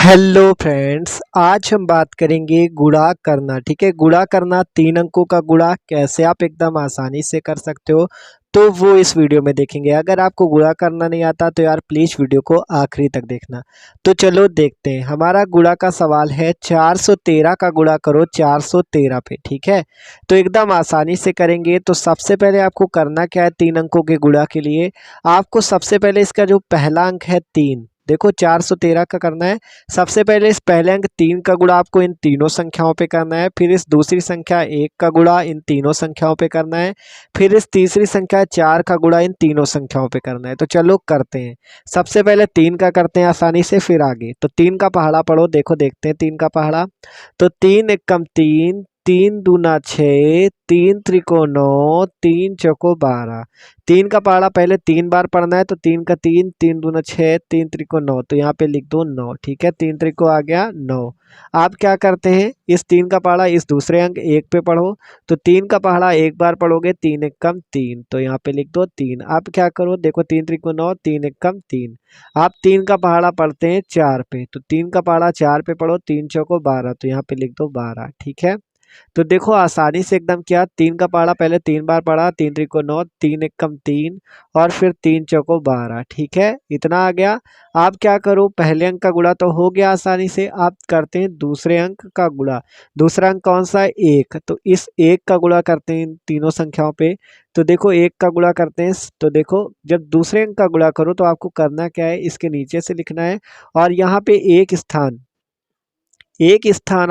Hello friends, आज हम बात करेंगे गुणा करना। ठीक है, गुणा करना, 3 अंकों का गुणा कैसे आप एकदम आसानी से कर सकते हो, तो वो इस वीडियो में देखेंगे। अगर आपको गुणा करना नहीं आता तो यार प्लीज़ वीडियो को आखिरी तक देखना। तो चलो देखते हैं। हमारा गुणा का सवाल है 413 का गुणा करो 413 पे। ठीक है, तो एकदम आसानी से करेंगे। तो सबसे पहले आपको करना क्या है, 3 अंकों के गुणा के लिए आपको सबसे पहले इसका जो पहला अंक है 3, देखो 413 का करना है। सबसे पहले इस पहले अंक 3 का गुणा आपको इन तीनों संख्याओं पे करना है। फिर इस दूसरी संख्या 1 का गुणा इन तीनों संख्याओं पे करना है। फिर इस तीसरी संख्या 4 का गुणा इन तीनों संख्याओं पे करना है। तो चलो करते हैं। सबसे पहले 3 का करते हैं आसानी से, फिर आगे। तो 3 का पहाड़ा पढ़ो, देखो देखते हैं 3 का पहाड़ा। तो 3 एकम 3, 3 दूना 6, 3 त्रिको 9, 3 चौको 12। 3 का पहाड़ा पहले 3 बार पढ़ना है। तो 3 का 3, 3 दूना 6, 3 त्रिको 9, तो यहाँ पे लिख दो 9। ठीक है, 3 त्रिको आ गया 9। आप क्या करते हैं, इस 3 का पहाड़ा इस दूसरे अंक 1 पे पढ़ो। तो 3 का पहाड़ा एक बार पढ़ोगे, 3 एकम 3, तो यहाँ पे लिख दो 3। आप क्या करो, देखो 3 त्रिको 9, 3 एकम 3। आप 3 का पहाड़ा पढ़ते हैं 4 पे। तो 3 का पहाड़ा 4 पे पढ़ो, 3 चौको 12, तो यहाँ पे लिख दो 12। ठीक है, तो देखो आसानी से एकदम क्या, 3 का पहाड़ा पहले 3 बार पढ़ा, 3 त्रिको 9, 3 एकम 3 और फिर 3 चौको 12। ठीक है, इतना आ गया। आप क्या करो, पहले अंक का गुणा तो हो गया आसानी से। आप करते हैं दूसरे अंक का गुणा। दूसरा अंक कौन सा है, 1। तो इस 1 का गुणा करते हैं इन तीनों संख्याओं पे। तो देखो 1 का गुणा करते हैं। तो देखो जब दूसरे अंक का गुणा करो तो आपको करना क्या है, इसके नीचे से लिखना है और यहाँ पे एक स्थान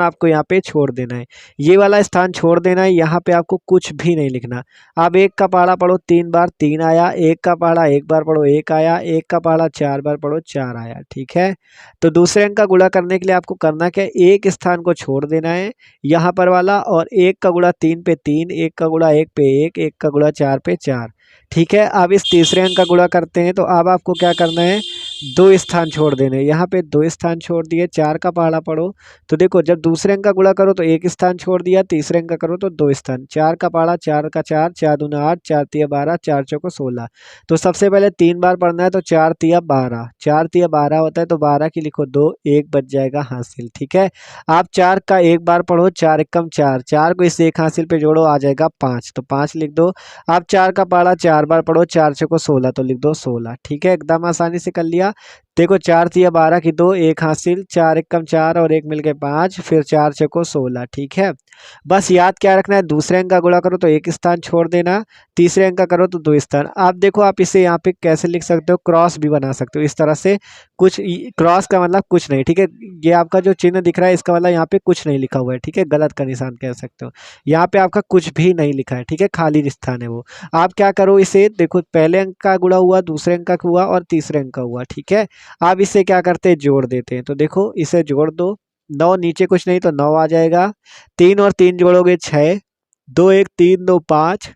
आपको यहाँ पे छोड़ देना है। ये वाला स्थान छोड़ देना है, यहाँ पे आपको कुछ भी नहीं लिखना। अब 1 का पहाड़ा पढ़ो 3 बार, 3 आया। 1 का पहाड़ा 1 बार पढ़ो, 1 आया। 1 का पहाड़ा 4 बार पढ़ो, 4 आया। ठीक है, तो दूसरे अंक का गुणा करने के लिए आपको करना क्या है, एक स्थान को छोड़ देना है यहाँ पर वाला, और 1 का गुणा 3 पे 3, 1 का गुणा 1 पे 1, 1 का गुणा 4 पे 4। ठीक है, अब इस तीसरे अंक का गुणा करते हैं। तो अब आपको क्या करना है, 2 स्थान छोड़ देने हैं। यहाँ पे 2 स्थान छोड़ दिए। 4 का पहाड़ा पढ़ो। तो देखो जब दूसरे अंक का गुणा करो तो 1 स्थान छोड़ दिया, तीसरे अंक का करो तो 2 स्थान। 4 का पहाड़ा 4 का 4, 4 दूना 8, 4 तिया 12, 4 चौको 16। तो सबसे पहले 3 बार पढ़ना है। तो 4 तिया 12, 4 तिया 12 होता है, तो 12 की लिखो 2, 1 बच जाएगा हासिल। ठीक है, आप 4 का एक बार पढ़ो, 4 एकम 4, 4 को इस एक हासिल पे जोड़ो, आ जाएगा 5, तो 5 लिख दो। आप 4 का पहाड़ा 4 बार पढ़ो, 4 चौको 16, तो लिख दो 16। ठीक है, एकदम आसानी से कर लिया। देखो 4 तिया 12 की 2, 1 हासिल, 4 एकम 4 और 1 मिलके 5, फिर 4 चौको 16। ठीक है, बस याद क्या रखना है, दूसरे अंक का गुणा करो तो 1 स्थान छोड़ देना, तीसरे अंक का करो तो 2 स्थान। आप देखो आप इसे यहाँ पे कैसे लिख सकते हो, क्रॉस भी बना सकते हो इस तरह से। कुछ क्रॉस का मतलब कुछ नहीं। ठीक है, ये आपका जो चिन्ह दिख रहा है इसका मतलब यहाँ पे कुछ नहीं लिखा हुआ है। ठीक है, गलत का निशान कह सकते हो। यहाँ पे आपका कुछ भी नहीं लिखा है। ठीक है, खाली स्थान है वो। आप क्या करो, इसे देखो पहले अंक का गुणा हुआ, दूसरे अंक का हुआ और तीसरे अंक का हुआ। ठीक है, अब इसे क्या करते हैं, जोड़ देते हैं। तो देखो इसे जोड़ दो, 9 नीचे कुछ नहीं तो 9 आ जाएगा। 3 और 3 जोड़ोगे 6, 2 1 3 2 5,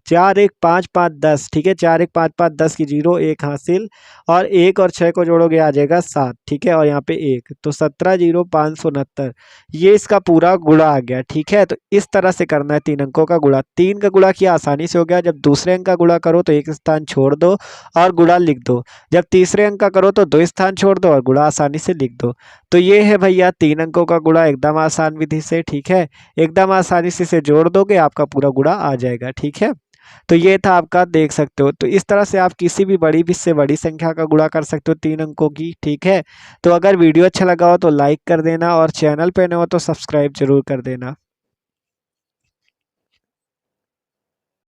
4 1 5 5 10। ठीक है, 4 1 5 5 10 की 0, 1 हासिल, और 1 और 6 को जोड़ोगे आ जाएगा 7। ठीक है, और यहाँ पे 1, तो 17 0 569, ये इसका पूरा गुणा आ गया। ठीक है, तो इस तरह से करना है 3 अंकों का गुणा। 3 का गुणा किया आसानी से हो गया। जब दूसरे अंक का गुणा करो तो 1 स्थान छोड़ दो और गुणा लिख दो। जब तीसरे अंक का करो तो 2 स्थान छोड़ दो और गुणा आसानी से लिख दो। तो ये है भैया 3 अंकों का गुणा, एकदम आसान विधि से। ठीक है, एकदम आसानी से इसे जोड़ दोगे, आपका पूरा गुणा आ जाएगा। ठीक है, तो ये था आपका, देख सकते हो। तो इस तरह से आप किसी भी बड़ी से बड़ी संख्या का गुणा कर सकते हो 3 अंकों की। ठीक है, तो अगर वीडियो अच्छा लगा हो तो लाइक कर देना और चैनल पे नए हो तो सब्सक्राइब जरूर कर देना।